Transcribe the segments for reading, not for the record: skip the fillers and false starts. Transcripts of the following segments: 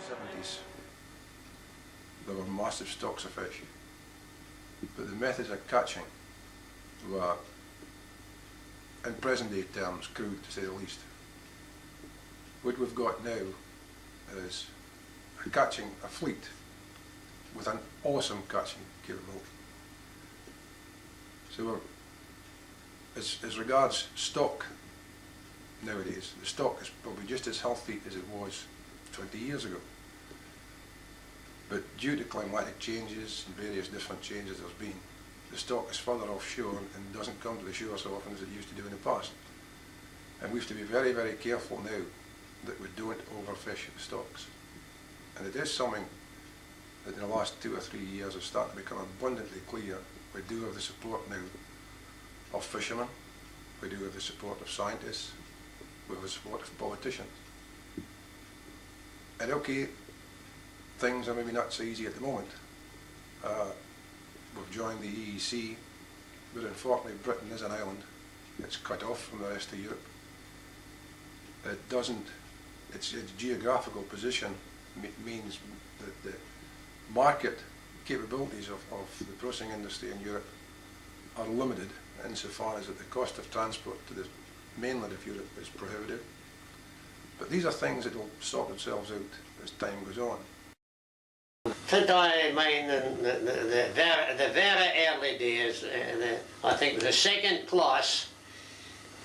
70s, there were massive stocks of fish, but the methods of catching were, in present day terms, crude to say the least. What we've got now is catching a fleet with an awesome catching capability. So as regards stock nowadays, the stock is probably just as healthy as it was 20 years ago. But due to climatic changes and various different changes there's been, the stock is further offshore and doesn't come to the shore so often as it used to do in the past. And we have to be very, very careful now that we don't overfish the stocks. And it is something that in the last 2 or 3 years has started to become abundantly clear. We do have the support now of fishermen, we do have the support of scientists, we have the support of politicians. And okay, things are maybe not so easy at the moment. We've joined the EEC, but unfortunately Britain is an island. It's cut off from the rest of Europe. It doesn't, its geographical position means that the market capabilities of the processing industry in Europe are limited insofar as that the cost of transport to the mainland of Europe is prohibitive. But these are things that will sort themselves out as time goes on. Since I mean the very early days, I think it was the second class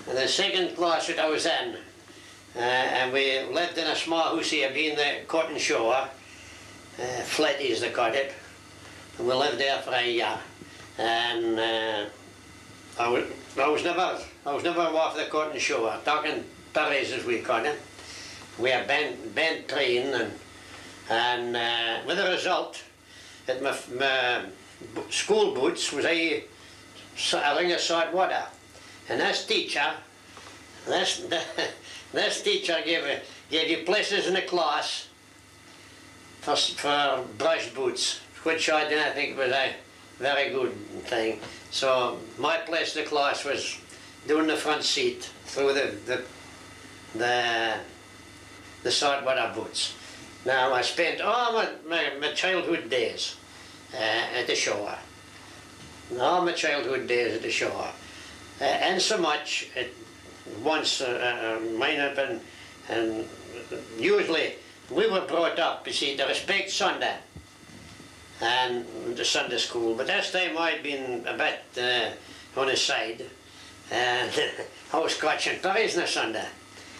that I was in, and we lived in a small house here, being the cotton shore, Fletties they called it, and we lived there for a year. And I was never off the cotton shore, talking berries as we call it. We had bent train, and with the result that my school boots was a ring of salt water. And this teacher gave you places in the class for brush boots, which I didn't think was a very good thing. So my place in the class was down the front seat through the saltwater boots. Now I spent all my childhood days at the shore. All my childhood days at the shore. And so much, once mine up and usually we were brought up, you see, to respect Sunday and the Sunday school, but this time I'd been a bit on the side, and I was catching berries on a Sunday.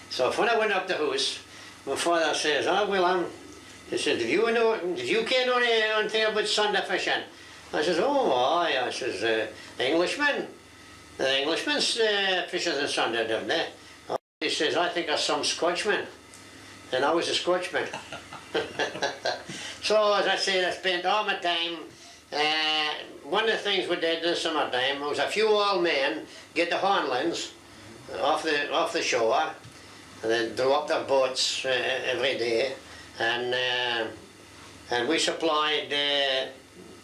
So when I went up the house, my father says, "Oh, well, he says, did you ken anything about Sunday fishing?" I says, "Oh, aye." I says, the Englishman fishes on Sunday, don't they? He says, "I think there's some Scotchmen." And I was a Scotchman. So, as I said, I spent all my time. One of the things we did in the summertime was a few old men get the hornlings off the shore, and then drew up their boats every day, and we supplied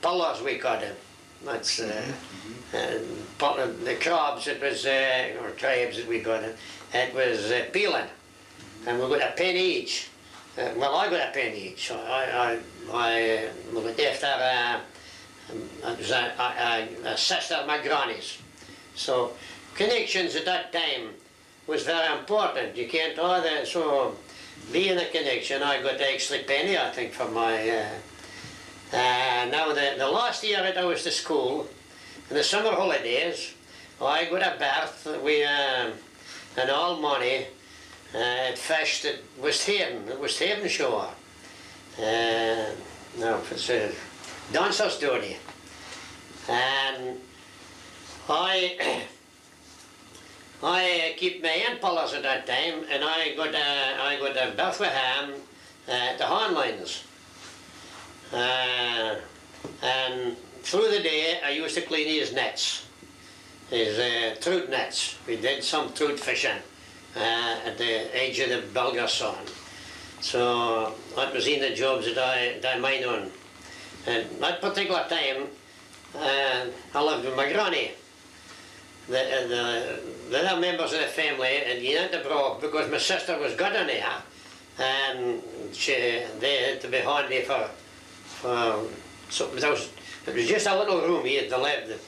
pullers, we called them. That's the crabs. It was or crabs that we got it. It was peeling, and we got a penny each. Well, I got a penny each. I got after it was a sister of my granny's. So connections at that time was very important. You can't either, so being a connection, I got the extra penny, I think, for my. Now the last year that I was to school, in the summer holidays, I got a berth. We and all money. Fished at West Haven shore. No, it's a dancer's story. And I keep my hand pullers at that time, and I got a berth with him at the hornlines. And through the day, I used to clean his nets, his trout nets. We did some trout fishing at the edge of the Belgerson. So that was in the jobs that I made on. And that particular time, I lived with my granny. The other members of the family, and you had to broke because my sister was good in there, and they had to be handy for something. It was just a little room he had to live.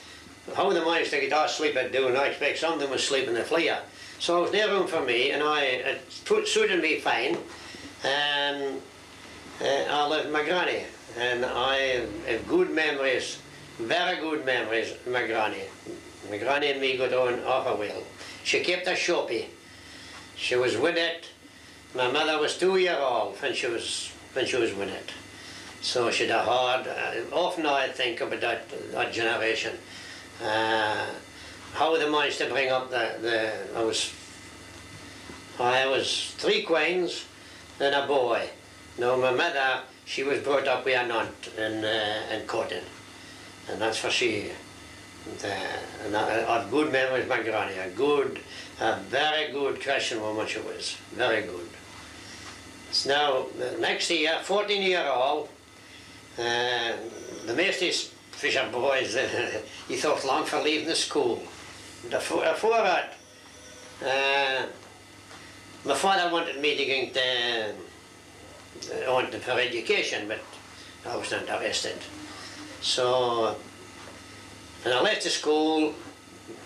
How they managed to get all sleep at doing, I expect some of them was sleeping in the flea. So there was no room for me, and it suited me fine. And I lived with my granny, and I have good memories, very good memories of my granny. My granny and me got on awful well. She kept a shoppy. She was with it. My mother was 2 years old when she was with it. So she'd a hard, often I think about that generation. How they managed to bring up I was 3 queens and a boy. Now my mother, she was brought up with an aunt in Cotton, and that's what she. And I have good memories of my granny. A very good Christian woman she was, very good. So now the next year, 14-year-old, the most fisher boys, he thought long for leaving the school. Before that, my father wanted me to go on for education, but I was not interested. So when I left the school,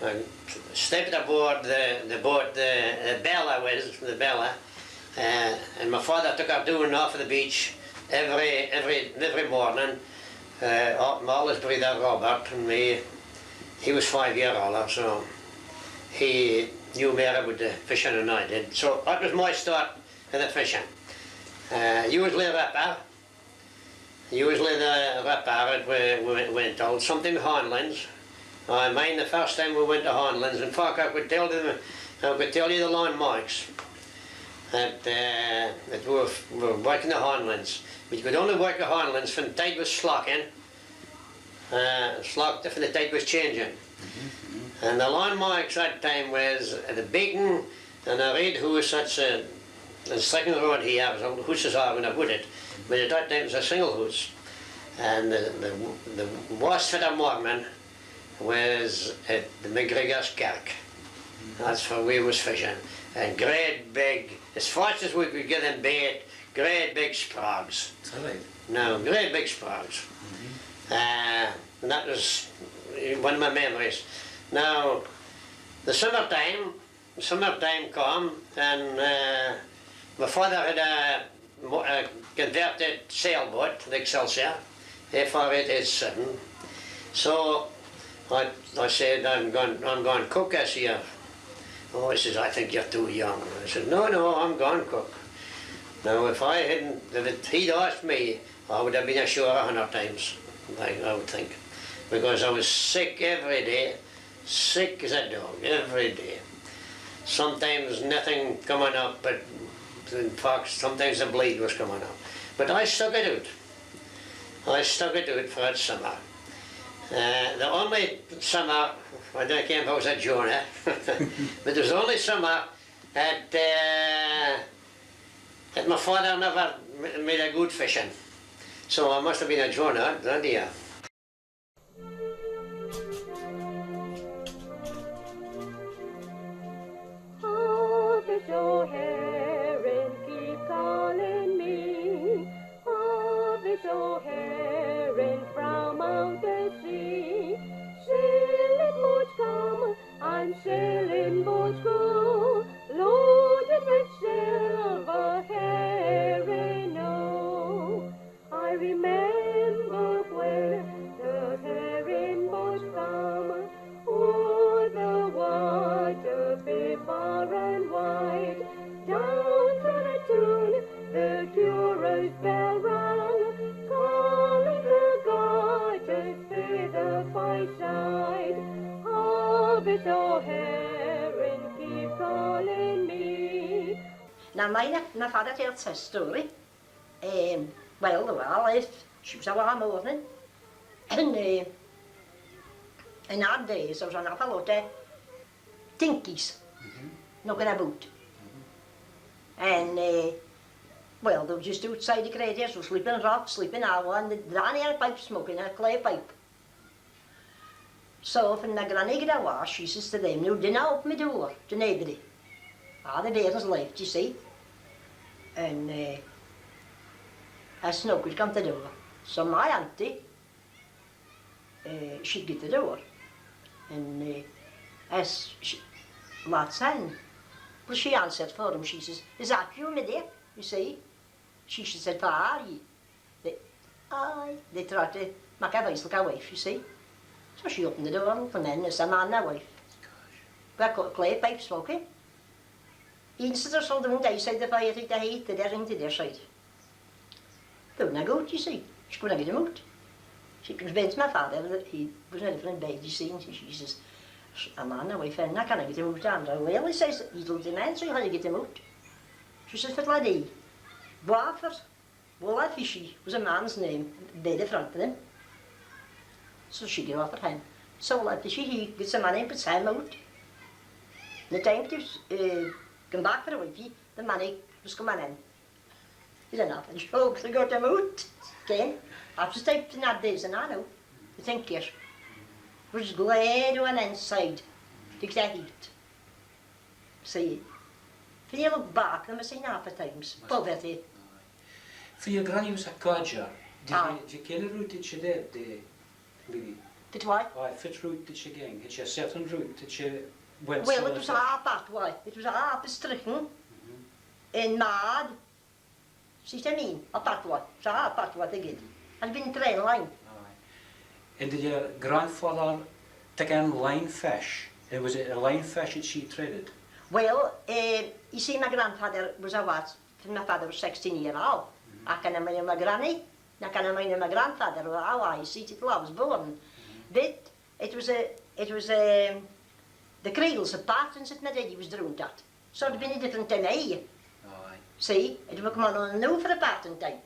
I stepped aboard the boat, the Bella, and my father took up doing off of the beach every morning. My oldest brother Robert and me, he was 5 years older, so he knew more about the fishing than I did. So that was my start in the fishing. Usually the ripper, we went out, something Hanlon's. I mind the first time we went to Hanlon's. In fact, I could tell you the landmarks that we were working the Hanlon's. But you could only work the Hanlon's when the tide was slacking, if the tide was changing. And the landmarks that time was the Buchan and a red house, that's the second road here, the houses are when I put it, but at that time it was a single house. And the worst for the morning was at the McGregor's Kirk. That's where we was fishing. And great big, as fast as we could get in bait, great big sprags. Right. No, great big sprags. And that was one of my memories. Now, the summertime come, and my father had a converted sailboat, the Excelsior, F-R-8-7. So I said, I'm going to cook this year. Oh, he says, I think you're too young. I said, no, I'm going to cook. Now, if he'd asked me, I would have been ashore 100 times, I would think. Because I was sick every day, sick as a dog, every day. Sometimes nothing coming up, but in fact, sometimes the bleed was coming up. But I stuck it out. I stuck it out for that summer. The only summer, I don't know if I was at Jonah, but there was the only summer that my father never made a good fishing. So I must have been a Jonah that year. Oh, fish O'Haron, keep calling me. Oh, fish O'Haron from out the sea. Sailing boats come and sailing boats go, loaded with silver herring. Oh, I remember where the herring boats come. Oh, the water be far and wide. Down to the tune the curer's bell rang, calling the garters to the fireside. Oh, Miss O'Haron, keep calling me. Now, my father tells his story. Well, the well, she was a warm morning, and in our days there was an awful lot of dinkies knocking about. And, well, they were just outside the craters, they were sleeping rock, sleeping hour, and they ran here a pipe smoking, a clay pipe. So when my granny got a wash, she says to them, "No, dinna open my door to nobody." Ah, the bairns left, you see. And I snuggled come the door. So my auntie, she'd get the door. And as she, lads in, well, she answered for him. She says, "Is that you, my dear? You see?" She said, "Where are you?" They tried to make a voice like a wife, you see. So she opened the door and come in, it's a man and a wife. We got clay pipe smoking. Instead of something outside the fire, take the heat, they're into their side. They wouldn't go out, you see. She couldn't get him out. She comes back to my father, he was never in bed, you see, and she says, "A man and a wife, and I can't get him out." And well, he says, "He's old man, so you can't get him out." She says, "What laddie? Wafer, Walla Fishy was a man's name, by the front of him." So she gave off her him. So Walla Fishy, he gets a man in, puts him out. The time to come back for a wifey, the money was coming in. He said, "Nothing, jokes, I got him out." Again, after taking that days and I know, you think it was glad on inside to get heat. See, if you look back, they must seen half the times, poverty. For your granny was a codger. Aye. Did you get a route that she did? Maybe. Did what? Aye, which route did she gang? Had she a certain route that she went? Well, it was half that way. It was half stricken in mad. See what I mean? A that way. It was half that way they did. Had been train line. Aye. And did your grandfather take in line fish? And was it a line fish that she traded? Well, you see, my grandfather was a what? My father was 16 years old. I can imagine my granny. I can imagine my grandfather. How I see it, I was born. But it was the cradles of patterns that my daddy was drowned at. So it'd been a different time here. Aye. See, it would come on new for a pattern time.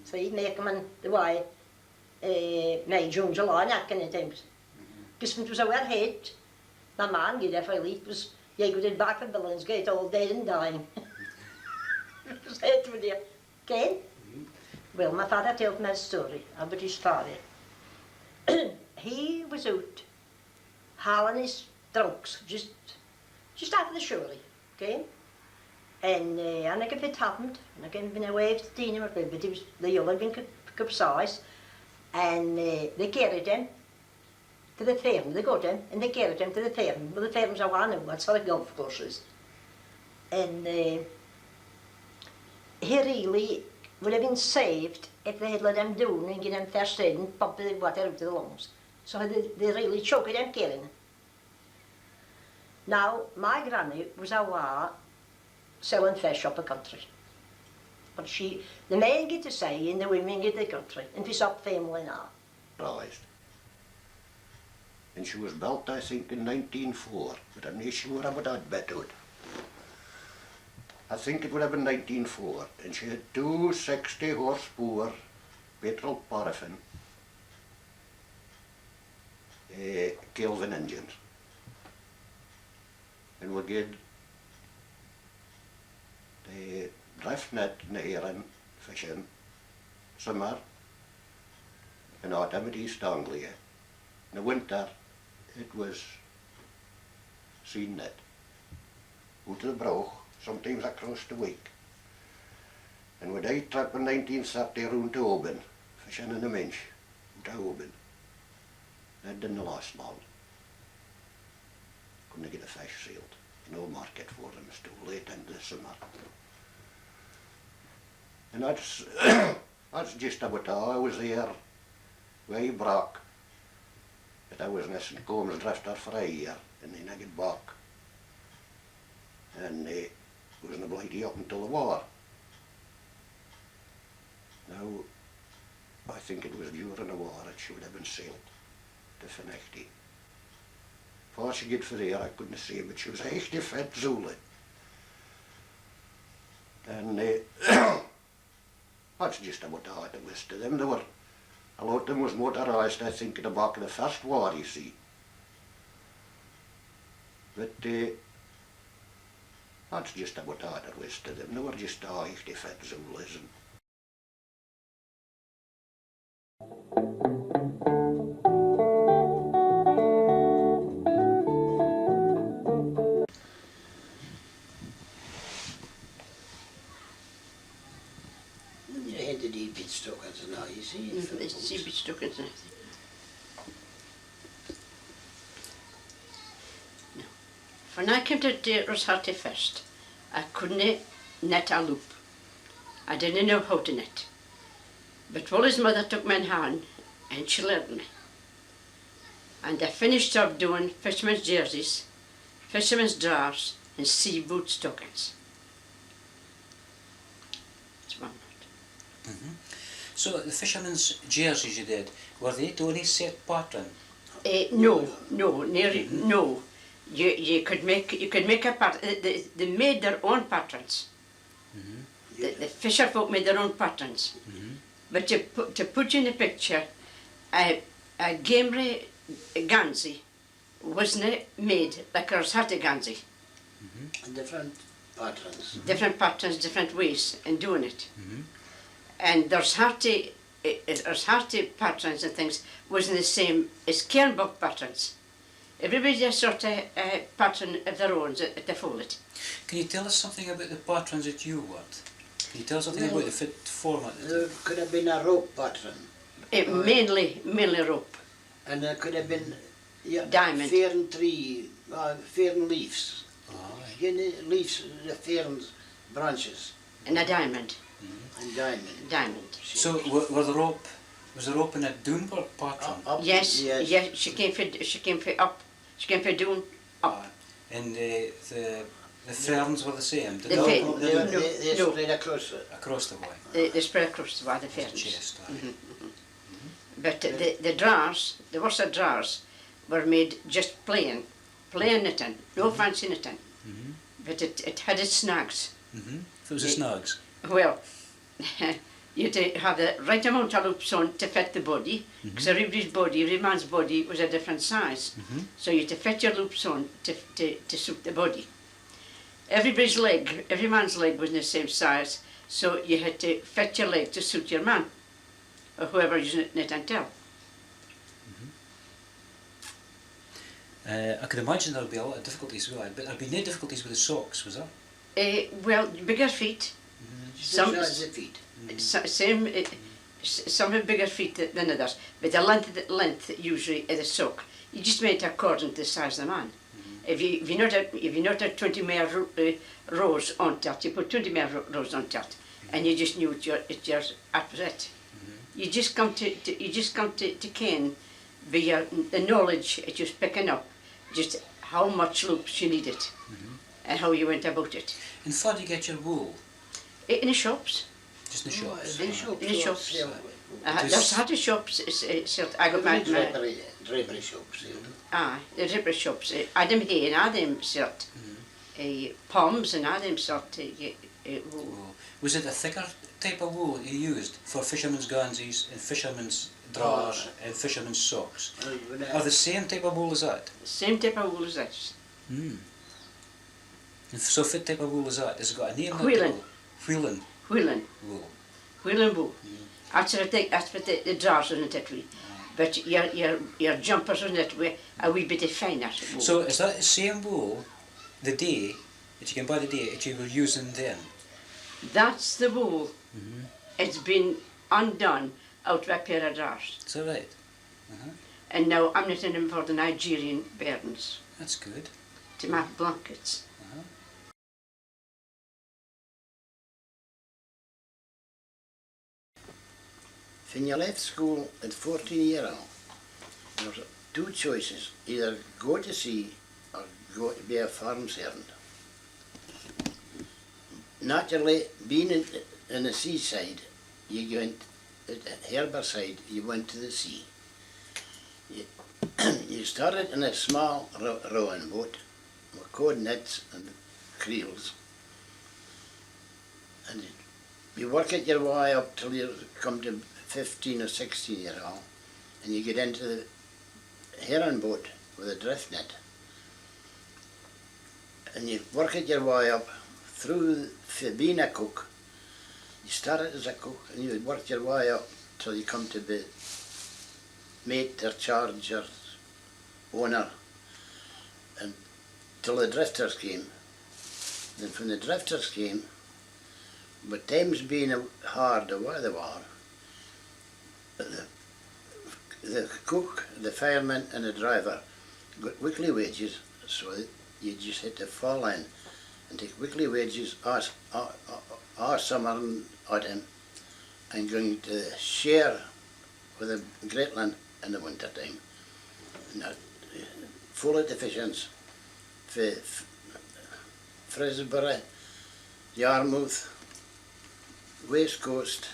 See, make them on the way, May, June, July, that kind of times. Because it was our head, my man, get there for it was, yeah, go back from Billings Gate all dead and dying. It was head with you. Okay? Well, my father told me a story about his father. He was out hauling his trunks just after the shorey, okay? And I think if it happened, and I came away to the team, but it was the yellow had been capsized, and they carried him to the farm. They got him, and they carried him to the farm. Well, the farm's a one, that's how the golf course is. And he really would have been saved if they had let him down and get him first aid and pump the water out of the lungs. So they really choked him, killing him. Now, my granny was a wa selling fish up the country. But the men get to say and the women get the country, and it's up family now. Realised. And she was built, I think, in 1904, but I'm not sure about that bit out. I think it would have been 1904, and she had two 60 horsepower petrol paraffin Kelvin engines. And we get the drift net in the Heron fishing summer and autumn at East Anglia. In the winter it was sea net. Out of the broch, sometimes across the week. And we did trip in 1930 round to Oban, fishing in the Minch, out of Oban. That didn't last long. Couldn't get a fish sealed. No market for them, it's too late into the summer. And that's, that's just about all. I was there way back, but I was in St. Combs drifter for a year, and then I got back. And was in the Blighty up until the war. Now, I think it was during the war it should have been sailed to Finechty. Before she get for there I couldn't see, but she was a echt fit Zulu. And that's just about all there was to them. They were, a lot of them was motorised, I think, in the back of the first war, you see. But that's just about all there was to them. They were just all echt fit Zulus. the deep bit stuck as now, you see. It's a bit stuck in there. No. When I came to Rosharty first, I couldn't net a loop. I didn't know how to net. But Wally's mother took my hand and she learned me. And I finished up doing fishermen's jerseys, fishermen's drawers and sea boot stockings. That's one word. So the fishermen's jerseys you did, were they to any set pattern? No. You could make a pattern. They made their own patterns. The fisher folk made their own patterns. But to put in a picture, a Gamray Gansey wasn't made like a Rosharty Gansey. Different patterns. Different patterns, different ways in doing it. And there's Rosharty patterns and things wasn't the same as Cairnbuck patterns. Everybody has sort of a pattern of their own that they follow it. Can you tell us something about the patterns that you worked? Can you tell us something Well, about the fit format? There could have been a rope pattern. Mainly rope. And there could have been Diamond. fern tree, fern leaves. Aye. You know, leaves, the fern's branches And a diamond. and diamond. Diamond. So was the rope in a Doonburg pattern? Up, Yes, she came for doing up. And the ferns were the same? Did The they fer- all go They, down they No. spread across it. across the way? They spread across the way, the The ferns. chest, aye. But the drawers, the worsted drawers, were made just plain knitting, no fancy knitting. But it had its snags. If it was the snags? Well, you had to have the right amount of loops on to fit the body, because every man's body was a different size. So you had to fit your loops on to suit the body. Every man's leg was in the same size, so you had to fit your leg to suit your man, or whoever you knit and tell. I could imagine there'll be a lot of difficulties with that, but there'll be no difficulties with the socks, was there? Well, bigger feet. Some Size of feet. some have bigger feet than others, but the length usually of the sock, you just made it according to the size of the man. If you not had 20 more rows on that, you put 20 more rows on that, and you just knew it's your opposite. You just come to ken via the knowledge that you're picking up, just how much loops you needed, and how you went about it. And how do you get your wool? In the shops. Just in the shops? In the shops. It There's is- had shops. I got my Drapery shops. the ribber shops. Adam hay and Adam sort. Palms and Adam sort. Wool. Wool. Was it a thicker type of wool you used for fishermen's gansies and fishermen's drawers and fishermen's socks? Are the same type of wool as that? Same type of wool as this. And so what type of wool is that? Has it got a name? Whelan. Whelan Whelan. wool. Whelan wool. That's what the drawers in it way. But your jumpers in it way a wee bit finer. Wool. So is that the same wool, the day, that you can buy the day, that you were using then? That's the wool. It's been undone out of a pair of drawers. Is that right? And now I'm knitting them for the Nigerian bairns That's good. to make blankets. When you left school at 14 years old, there was two choices, either go to sea or go to be a farm servant. Naturally, being in the seaside, you went, at Harborside, you went to the sea. You started in a small rowing boat with cord nets and creels, and you work it your way up till you come to 15 or 16 years old, and you get into the herring boat with a drift net, and you work it your way up through, for being a cook. You started as a cook and you work your way up till you come to be mate or charge or owner, and till the drifters came. Then from the drifters came, But times being hard the way they were, the cook, the fireman and the driver got weekly wages, so you just had to fall in and take weekly wages all summer and autumn, and going to share with the Greatland in the winter time. Now, full of deficiencies for Fraserburgh, Yarmouth, West Coast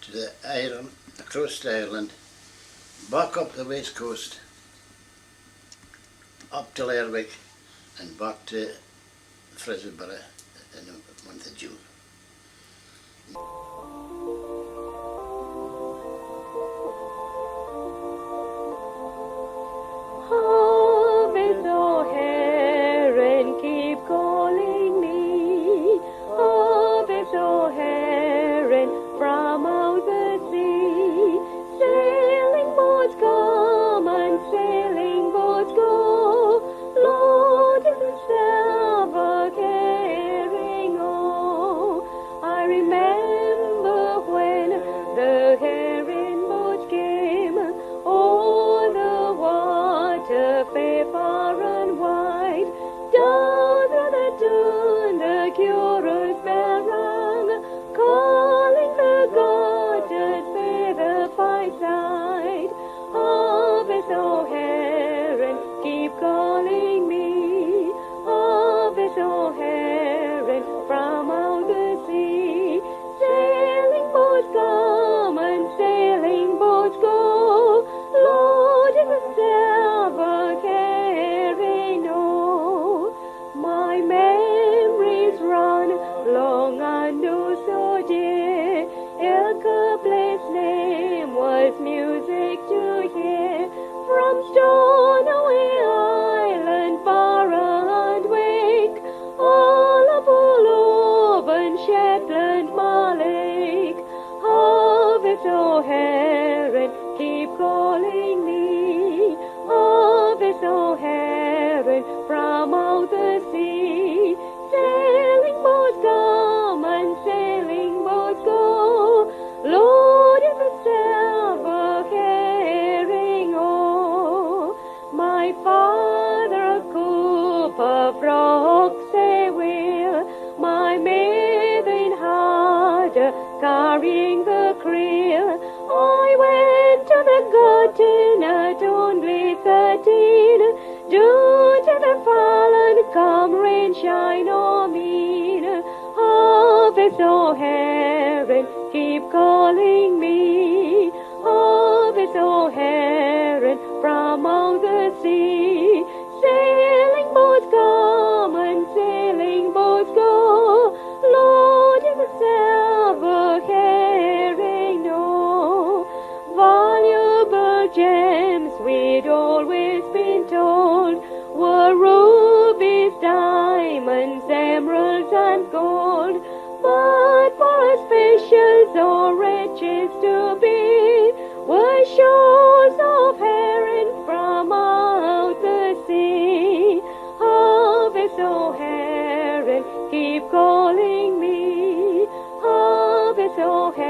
to the Ireland, across to Ireland, back up the West Coast, up to Lerwick, and back to Fraserburgh in the month of June. Harvest, O heron, keep calling me. Harvest, O heron, from out the sea. Sailing boats come and sailing boats go, loaded with silver carrying all. I remember when the herring boats came, all the water fair far and wide. Down through the dune the curious bell rang, calling the goddess fair the fireside. Harvest, O heron, keep calling me. Harvest, O heron, from out the sea. Sailing boats come and sailing boats go, loaded with silver carrying all. My memories run long and oh so dear. Ilka Blake's name was music to hear. From Stornoway Island, Barra and Wake, all of Oban, Shetland, Malake. Harvest, O heron, keep calling me. Harvest, O heron, from out the sea. Sailing boats come and sailing boats go, loaded with silver carrying all. My father a cooper from Oxaywell, my mother in harder carrying the creel. I went to the garden at only 13, due to the fallen come rain shine or mean. Harvest, O heron, keep calling me. Harvest, O heron, from out the sea. Sailing boats come and sailing boats go, loaded with silver carrying all. Valuable gems we'd always been told were rubies, diamonds, emeralds and gold. But for us fishes or riches to be were shoals of herring from out the sea. Harvest, O heron, keep calling me. Harvest, O heron,